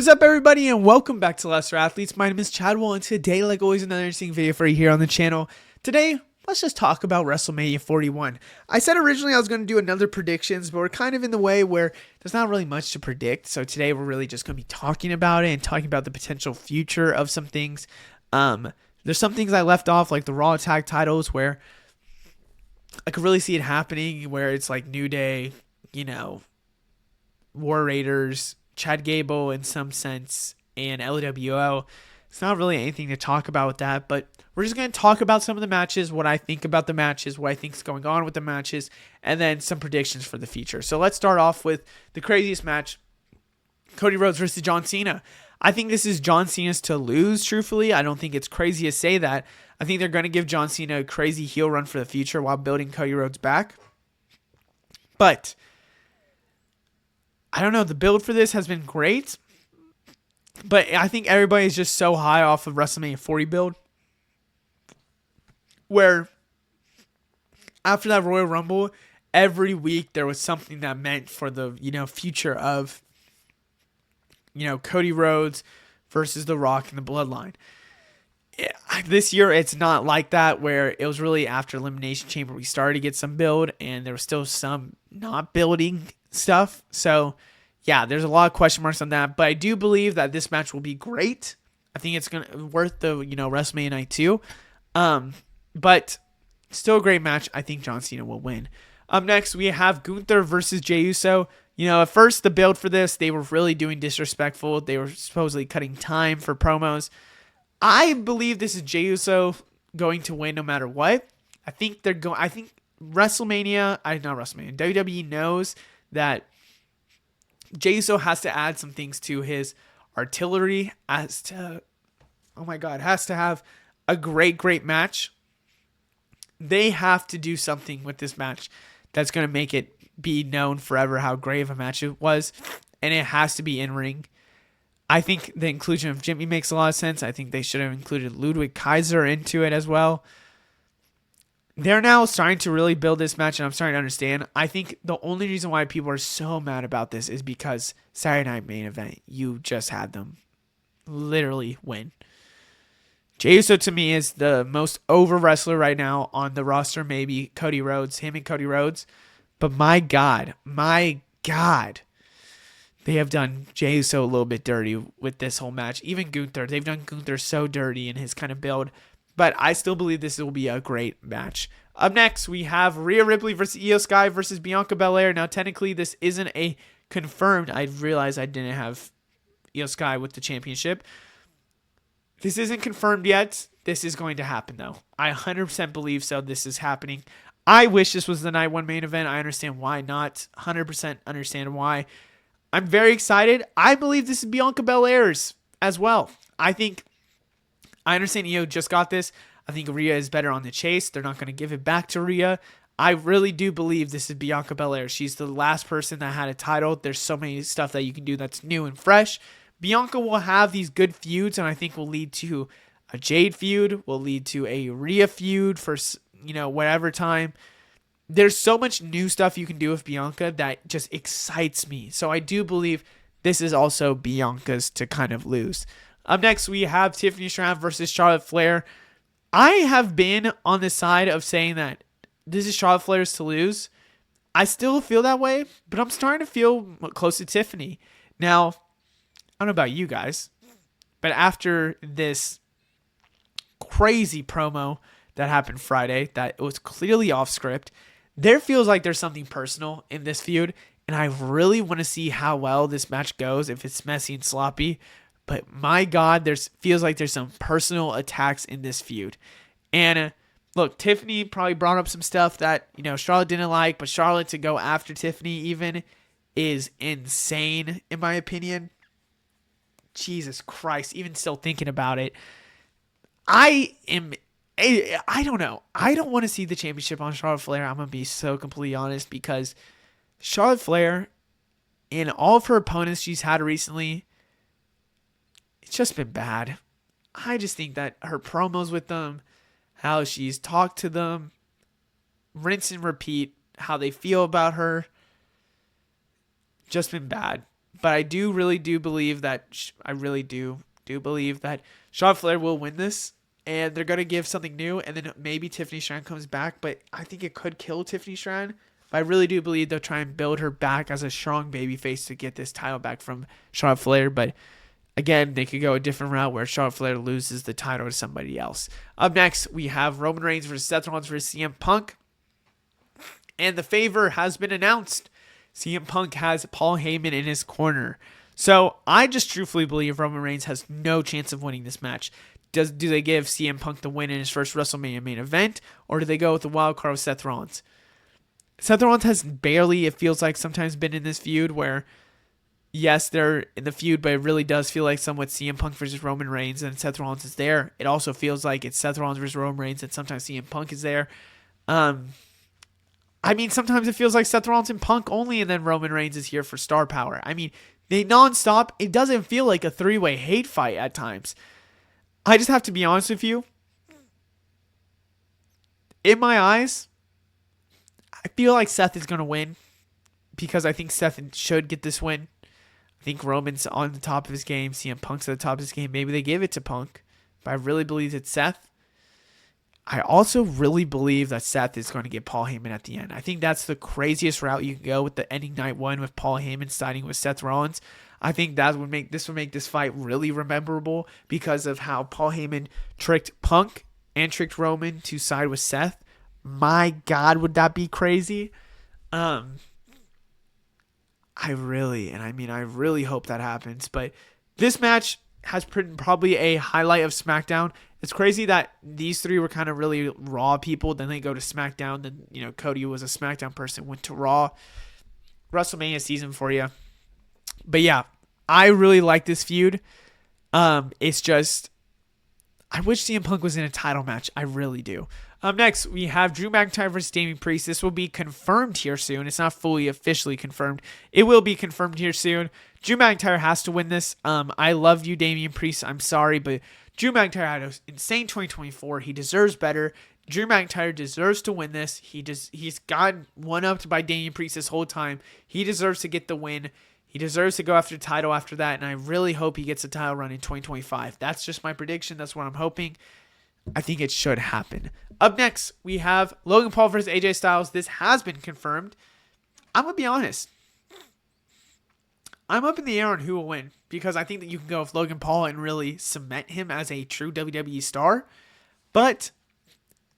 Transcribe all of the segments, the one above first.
What is up, everybody, and welcome back to Lesser Athletes. My name is Chadwell, and today, like always, another interesting video for you here on the channel. Today, let's just talk about WrestleMania 41. I said originally I was going to do another predictions, but we're kind of in the way where there's not really much to predict. So today, we're really just going to be talking about it and talking about the potential future of some things. There's some things I left off, like the Raw Tag titles, where I could really see it happening, where it's like New Day, War Raiders, Chad Gable in some sense, and LWO. It's not really anything to talk about with that, but we're just going to talk about some of the matches, what I think about the matches, what I think is going on with the matches, and then some predictions for the future. So let's start off with the craziest match, Cody Rhodes versus John Cena. I think this is John Cena's to lose, truthfully. I don't think it's crazy to say that. I think they're going to give John Cena a crazy heel run for the future while building Cody Rhodes back. But I don't know. The build for this has been great. But I think everybody's just so high off of WrestleMania 40 build, where after that Royal Rumble, every week there was something that meant for the future of Cody Rhodes versus The Rock and the Bloodline. This year it's not like that, where it was really after Elimination Chamber we started to get some build, and there was still some not building stuff. So yeah, there's a lot of question marks on that, but I do believe that this match will be great. I think it's gonna worth the WrestleMania night too. But still a great match. I think John Cena will win. Up next, we have Gunther versus Jey Uso. At first the build for this, they were really doing disrespectful. They were supposedly cutting time for promos. I believe this is Jey Uso going to win no matter what. I think WWE knows that Jey Uso has to add some things to his artillery, has to have a great match. They have to do something with this match that's going to make it be known forever how great of a match it was, and it has to be in ring. I think the inclusion of Jimmy makes a lot of sense. I think they should have included Ludwig Kaiser into it as well. They're now starting to really build this match, and I'm starting to understand. I think the only reason why people are so mad about this is because Saturday Night Main Event, you just had them literally win. Jey Uso to me is the most over wrestler right now on the roster, maybe Cody Rhodes, him and Cody Rhodes. But my God, they have done Jey Uso a little bit dirty with this whole match. Even Gunther, they've done Gunther so dirty in his kind of build. But I still believe this will be a great match. Up next, we have Rhea Ripley versus Io Sky versus Bianca Belair. Now, technically, this isn't a confirmed. I realized I didn't have Io Sky with the championship. This isn't confirmed yet. This is going to happen, though. I 100% believe so. This is happening. I wish this was the night one main event. I understand why not. 100% understand why. I'm very excited. I believe this is Bianca Belair's as well. I understand Io just got this. I think Rhea is better on the chase. They're not going to give it back to Rhea. I really do believe this is Bianca Belair. She's the last person that had a title. There's so many stuff that you can do that's new and fresh. Bianca will have these good feuds, and I think will lead to a Jade feud, will lead to a Rhea feud for, whatever time. There's so much new stuff you can do with Bianca that just excites me. So I do believe this is also Bianca's to kind of lose. Up next, we have Tiffany Stratton versus Charlotte Flair. I have been on the side of saying that this is Charlotte Flair's to lose. I still feel that way, but I'm starting to feel close to Tiffany. Now, I don't know about you guys, but after this crazy promo that happened Friday, that was clearly off script, there feels like there's something personal in this feud, and I really want to see how well this match goes, if it's messy and sloppy. But my God, feels like there's some personal attacks in this feud. And look, Tiffany probably brought up some stuff that, Charlotte didn't like, but Charlotte to go after Tiffany even is insane, in my opinion. Jesus Christ, even still thinking about it. I don't know. I don't want to see the championship on Charlotte Flair. I'm going to be so completely honest, because Charlotte Flair, in all of her opponents she's had recently, it's just been bad. I just think that her promos with them, how she's talked to them, rinse and repeat, how they feel about her, just been bad. but I do really do believe that I really do believe that Charlotte Flair will win this, and they're gonna give something new, and then maybe Tiffany Stratton comes back, but I think it could kill Tiffany Stratton. But I really do believe they'll try and build her back as a strong babyface to get this title back from Charlotte Flair. But again, they could go a different route where Charlotte Flair loses the title to somebody else. Up next, we have Roman Reigns versus Seth Rollins versus CM Punk. And the favor has been announced. CM Punk has Paul Heyman in his corner. So I just truthfully believe Roman Reigns has no chance of winning this match. Do they give CM Punk the win in his first WrestleMania main event, or do they go with the wild card of Seth Rollins? Seth Rollins has barely, it feels like, sometimes been in this feud where, yes, they're in the feud, but it really does feel like somewhat CM Punk versus Roman Reigns, and Seth Rollins is there. It also feels like it's Seth Rollins versus Roman Reigns, and sometimes CM Punk is there. Sometimes it feels like Seth Rollins and Punk only, and then Roman Reigns is here for star power. They nonstop. It doesn't feel like a three-way hate fight at times. I just have to be honest with you. In my eyes, I feel like Seth is going to win because I think Seth should get this win. I think Roman's on the top of his game. CM Punk's at the top of his game. Maybe they give it to Punk, but I really believe it's Seth. I also really believe that Seth is going to get Paul Heyman at the end. I think that's the craziest route you can go with the ending night one with Paul Heyman siding with Seth Rollins. I think that would make this fight really rememberable because of how Paul Heyman tricked Punk and tricked Roman to side with Seth. My God, would that be crazy? I really hope that happens. But this match has probably a highlight of SmackDown. It's crazy that these three were kind of really Raw people. Then they go to SmackDown. Then, Cody was a SmackDown person, went to Raw. WrestleMania season for you. But yeah, I really like this feud. It's just, I wish CM Punk was in a title match. I really do. Next, we have Drew McIntyre versus Damian Priest. This will be confirmed here soon. It's not fully officially confirmed. It will be confirmed here soon. Drew McIntyre has to win this. I love you, Damian Priest. I'm sorry, but Drew McIntyre had an insane 2024. He deserves better. Drew McIntyre deserves to win this. He's gotten one-upped by Damian Priest this whole time. He deserves to get the win. He deserves to go after the title after that, and I really hope he gets a title run in 2025. That's just my prediction. That's what I'm hoping. I think it should happen. Up next, we have Logan Paul versus AJ Styles. This has been confirmed. I'm going to be honest. I'm up in the air on who will win because I think that you can go with Logan Paul and really cement him as a true WWE star. But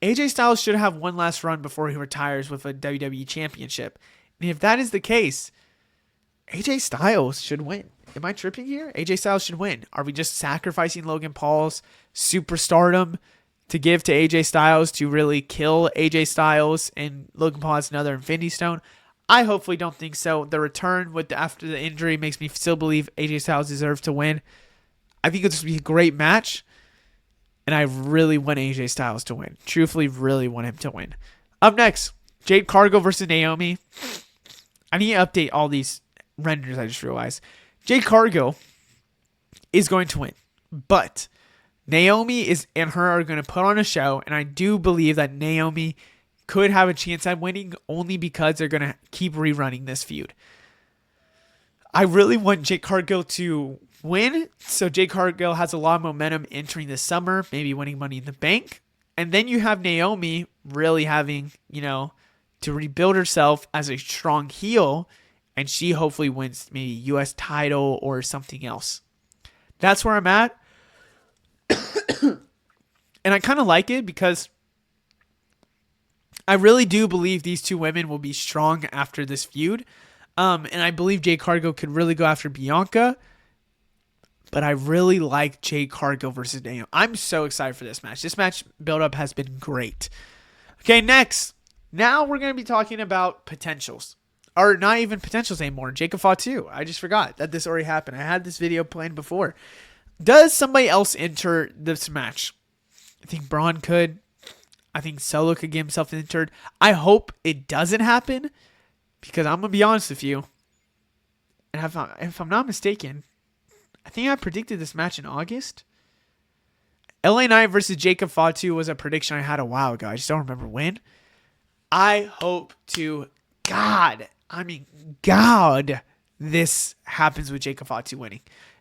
AJ Styles should have one last run before he retires with a WWE championship. And if that is the case, AJ Styles should win. Am I tripping here? AJ Styles should win. Are we just sacrificing Logan Paul's superstardom to give to AJ Styles to really kill AJ Styles and Logan Paul has another Infinity Stone? I hopefully don't think so. The return after the injury makes me still believe AJ Styles deserves to win. I think it'll just be a great match, and I really want AJ Styles to win. Truthfully, really want him to win. Up next, Jade Cargill versus Naomi. I need to update all these renders, I just realized. Jade Cargill is going to win, but Naomi and her are going to put on a show, and I do believe that Naomi could have a chance at winning only because they're going to keep rerunning this feud. I really want Jade Cargill to win, so Jade Cargill has a lot of momentum entering the summer, maybe winning Money in the Bank, and then you have Naomi really having, to rebuild herself as a strong heel, and she hopefully wins maybe U.S. title or something else. That's where I'm at. And I kind of like it because I really do believe these two women will be strong after this feud. And I believe Jade Cargill could really go after Bianca. But I really like Jade Cargill versus Naomi. I'm so excited for this match. This match build-up has been great. Okay, next. Now we're going to be talking about potentials. Or not even potentials anymore. Jacob Fatu. I just forgot that this already happened. I had this video planned before. Does somebody else enter this match? I think Braun could. I think Solo could get himself entered. I hope it doesn't happen. Because I'm going to be honest with you. And if I'm not mistaken, I think I predicted this match in August. LA Knight versus Jacob Fatu was a prediction I had a while ago. I just don't remember when. I hope to God this happens with Jacob Fatu winning.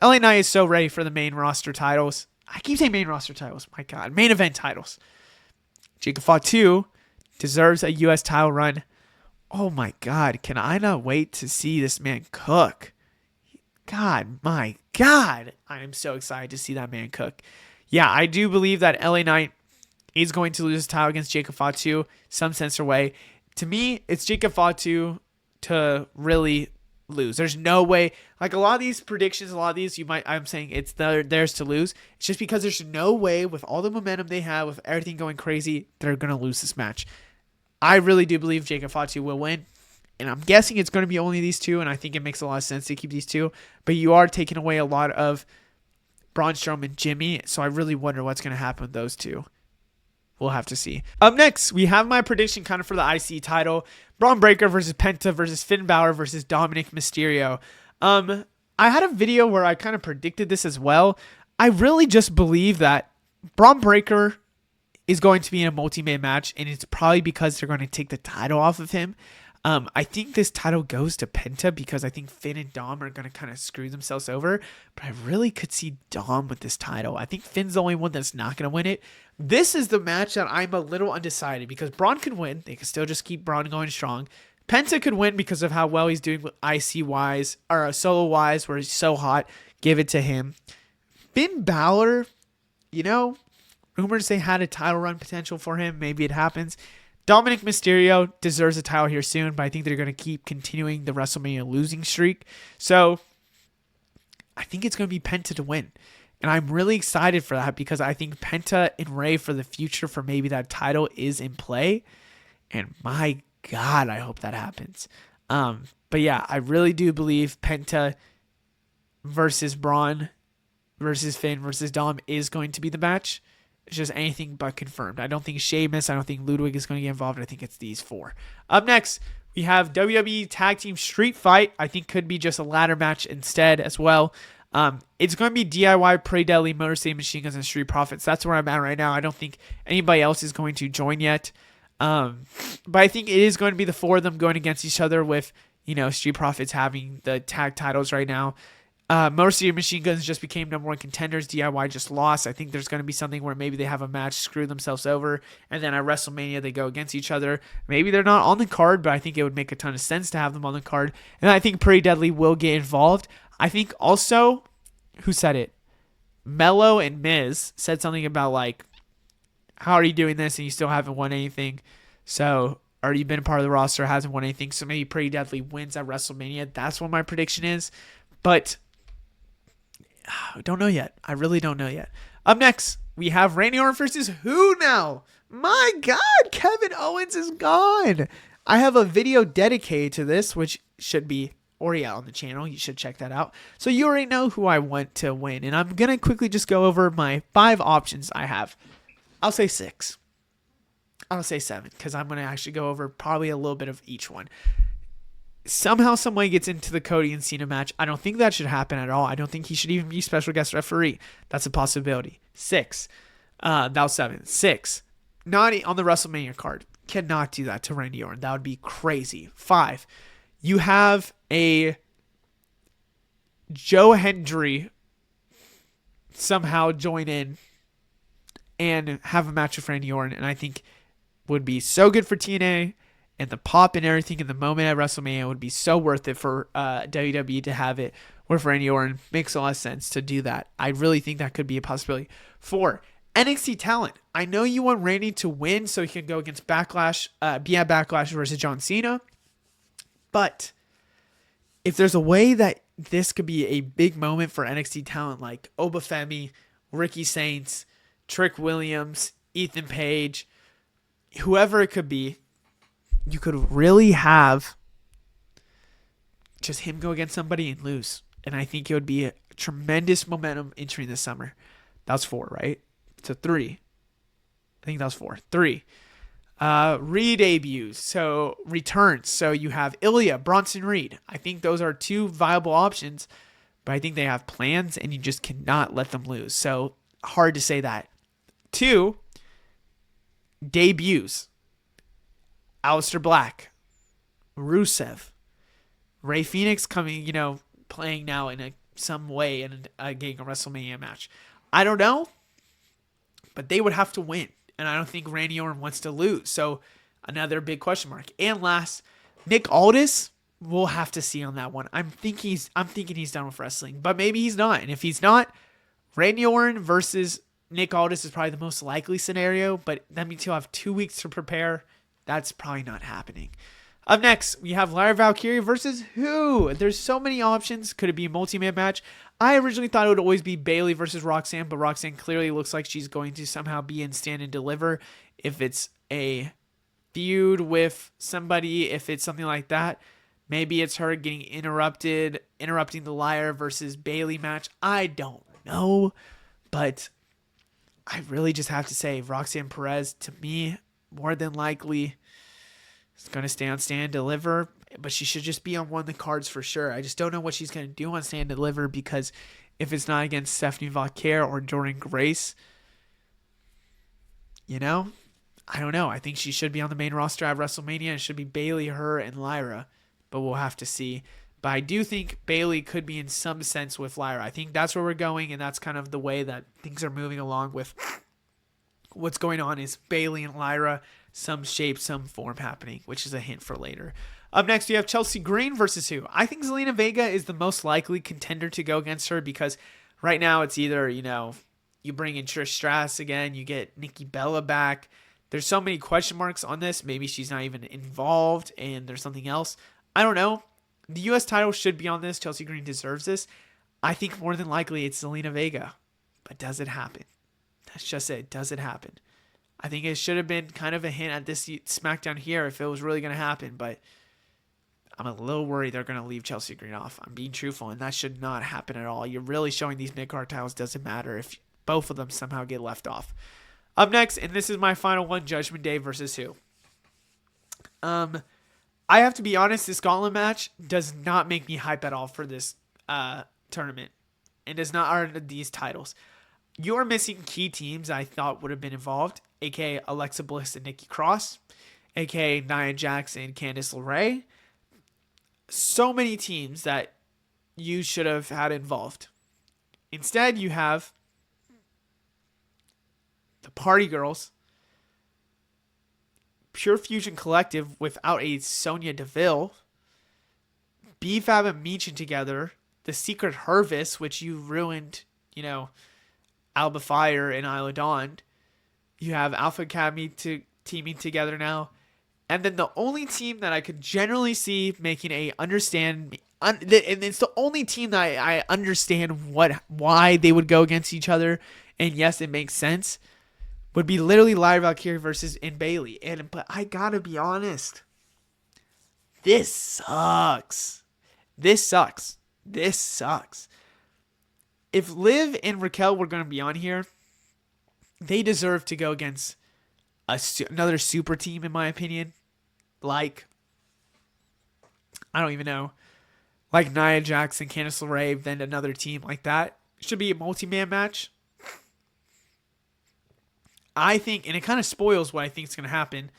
LA Knight is so ready for the main roster titles. I keep saying main roster titles. My God. Main event titles. Jacob Fatu deserves a U.S. title run. Oh my God. Can I not wait to see this man cook? God, my God. I am so excited to see that man cook. Yeah, I do believe that LA Knight is going to lose his title against Jacob Fatu some sense or way. To me, it's Jacob Fatu to really lose. There's no way. Like a lot of these predictions, a lot of these, I'm saying it's theirs to lose. It's just because there's no way with all the momentum they have, with everything going crazy, they're going to lose this match. I really do believe Jacob Fatu will win. And I'm guessing it's going to be only these two, and I think it makes a lot of sense to keep these two. But you are taking away a lot of Braun Strowman and Jimmy, so I really wonder what's going to happen with those two. We'll have to see. Up next, we have my prediction kind of for the IC title. Braun Breaker versus Penta versus Finn Balor versus Dominic Mysterio. I had a video where I kind of predicted this as well. I really just believe that Braun Breaker is going to be in a multi-man match, and it's probably because they're going to take the title off of him. I think this title goes to Penta because I think Finn and Dom are going to kind of screw themselves over. But I really could see Dom with this title. I think Finn's the only one that's not going to win it. This is the match that I'm a little undecided because Braun can win. They can still just keep Braun going strong. Penta could win because of how well he's doing with IC-wise or solo-wise where he's so hot. Give it to him. Finn Balor, rumors they had a title run potential for him. Maybe it happens. Dominic Mysterio deserves a title here soon, but I think they're going to keep continuing the WrestleMania losing streak. So I think it's going to be Penta to win. And I'm really excited for that because I think Penta and Rey for the future for maybe that title is in play. And my God, I hope that happens. But yeah, I really do believe Penta versus Braun versus Finn versus Dom is going to be the match. It's just anything but confirmed. I don't think Sheamus, I don't think Ludwig is going to get involved. I think it's these four. Up next, we have WWE Tag Team Street Fight. I think could be just a ladder match instead as well. It's going to be DIY, Pretty Deadly, Motor City Machine Guns, and Street Profits. That's where I'm at right now. I don't think anybody else is going to join yet. But I think it is going to be the four of them going against each other with, Street Profits having the tag titles right now. Motor City Machine Guns just became number one contenders. DIY just lost. I think there's going to be something where maybe they have a match, screw themselves over, and then at WrestleMania they go against each other. Maybe they're not on the card, but I think it would make a ton of sense to have them on the card. And I think Pretty Deadly will get involved. I think also, who said it? Mello and Miz said something about how are you doing this and you still haven't won anything? So, or you've been a part of the roster, hasn't won anything. So maybe Pretty Deadly wins at WrestleMania. That's what my prediction is. But I don't know yet. I really don't know yet. Up next, we have Randy Orton versus who now? My God, Kevin Owens is gone. I have a video dedicated to this, which should be already out on the channel. You should check that out. So you already know who I want to win. And I'm going to quickly just go over my 5 options I have. I'll say 6. I'll say 7 because I'm going to actually go over probably a little bit of each one. Somehow, some way gets into the Cody and Cena match. I don't think that should happen at all. I don't think he should even be special guest referee. That's a possibility. 6. That was 7. 6. Not on the WrestleMania card. Cannot do that to Randy Orton. That would be crazy. 5. You have a Joe Hendry somehow join in and have a match with Randy Orton, and I think would be so good for TNA. And the pop and everything in the moment at WrestleMania would be so worth it for WWE to have it with Randy Orton. Makes a lot of sense to do that. I really think that could be a possibility. 4, NXT talent. I know you want Randy to win so he can go against Backlash, be at Backlash versus John Cena. But if there's a way that this could be a big moment for NXT talent like Obafemi, Ricky Saints, Trick Williams, Ethan Page, whoever it could be, you could really have just him go against somebody and lose. And I think it would be a tremendous momentum entering this summer. That was 4, right? So 3. I think that was 4. 3. Re-debuts. So returns. So you have Ilya, Bronson Reed. I think those are 2 viable options. But I think they have plans and you just cannot let them lose. So hard to say that. 2. Debuts. Aleister Black, Rusev, Ray Phoenix coming, playing now in some way in getting a WrestleMania match. I don't know, but they would have to win, and I don't think Randy Orton wants to lose. So another big question mark. And last, Nick Aldis. We'll have to see on that one. I'm thinking he's done with wrestling, but maybe he's not. And if he's not, Randy Orton versus Nick Aldis is probably the most likely scenario, but that means he'll have 2 weeks to prepare. That's probably not happening. Up next, we have Lyra Valkyria versus who? There's so many options. Could it be a multi-man match? I originally thought it would always be Bayley versus Roxanne, but Roxanne clearly looks like she's going to somehow be in Stand and Deliver. If it's a feud with somebody, if it's something like that, maybe it's her getting interrupting the Lyra versus Bayley match. I don't know, but I really just have to say Roxanne Perez, to me, more than likely is going to stay on Stand and Deliver, but she should just be on one of the cards for sure. I just don't know what she's going to do on Stand and Deliver, because if it's not against Stephanie Vauquer or Jordan Grace, I don't know. I think she should be on the main roster at WrestleMania. It should be Bayley, her, and Lyra, but we'll have to see. But I do think Bayley could be in some sense with Lyra. I think that's where we're going, and that's kind of the way that things are moving along with what's going on is Bayley and Lyra, some shape, some form happening, which is a hint for later. Up next, we have Chelsea Green versus who? I think Zelina Vega is the most likely contender to go against her, because right now it's either, you bring in Trish Stratus again, you get Nikki Bella back. There's so many question marks on this. Maybe she's not even involved and there's something else. I don't know. The U.S. title should be on this. Chelsea Green deserves this. I think more than likely it's Zelina Vega. But does it happen? That's just it. Does it happen? I think it should have been kind of a hint at this SmackDown here if it was really going to happen. But I'm a little worried they're going to leave Chelsea Green off. I'm being truthful, and that should not happen at all. You're really showing these mid-card titles doesn't matter if both of them somehow get left off. Up next, and this is my final one, Judgment Day versus who? I have to be honest, this gauntlet match does not make me hype at all for this tournament. And does not earn these titles. You are missing key teams I thought would have been involved, aka Alexa Bliss and Nikki Cross, aka Nia Jax and Candice LeRae. So many teams that you should have had involved. Instead, you have the Party Girls, Pure Fusion Collective without a Sonya Deville, BFAB and Meechin together, the Secret Harvest, which you ruined, Alba Fire and Isla Dawn. You have Alpha Academy teaming together now. And then the only team that I could generally see making and it's the only team that I understand why they would go against each other, and yes, it makes sense, would be literally Lyra Valkyria versus Bayley. But I gotta be honest, this sucks. This sucks. If Liv and Raquel were going to be on here, they deserve to go against another super team, in my opinion. Like, I don't even know. Like Nia Jax and Candice LeRae, then another team like that. It should be a multi-man match. I think, and it kind of spoils what I think is going to happen.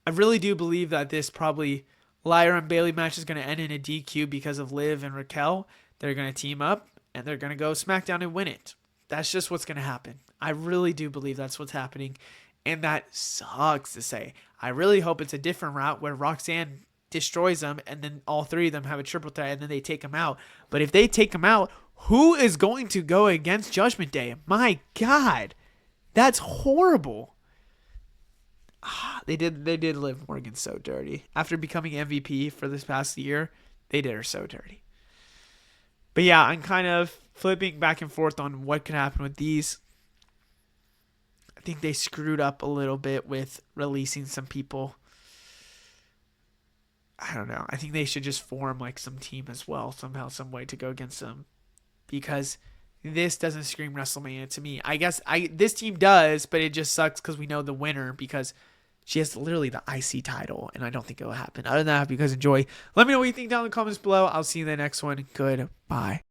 I really do believe that this probably Lyra and Bayley match is going to end in a DQ because of Liv and Raquel. They're going to team up and they're going to go SmackDown and win it. That's just what's going to happen. I really do believe that's what's happening. And that sucks to say. I really hope it's a different route where Roxanne destroys them and then all three of them have a triple threat and then they take them out. But if they take them out, who is going to go against Judgment Day? My God, that's horrible. They did Liv Morgan so dirty. After becoming MVP for this past year, they did her so dirty. But yeah, I'm kind of flipping back and forth on what could happen with these. I think they screwed up a little bit with releasing some people. I don't know. I think they should just form like some team as well, somehow, some way to go against them. Because this doesn't scream WrestleMania to me. I guess this team does, but it just sucks because we know the winner because she has literally the IC title, and I don't think it will happen. Other than that, I hope you guys enjoy. Let me know what you think down in the comments below. I'll see you in the next one. Goodbye.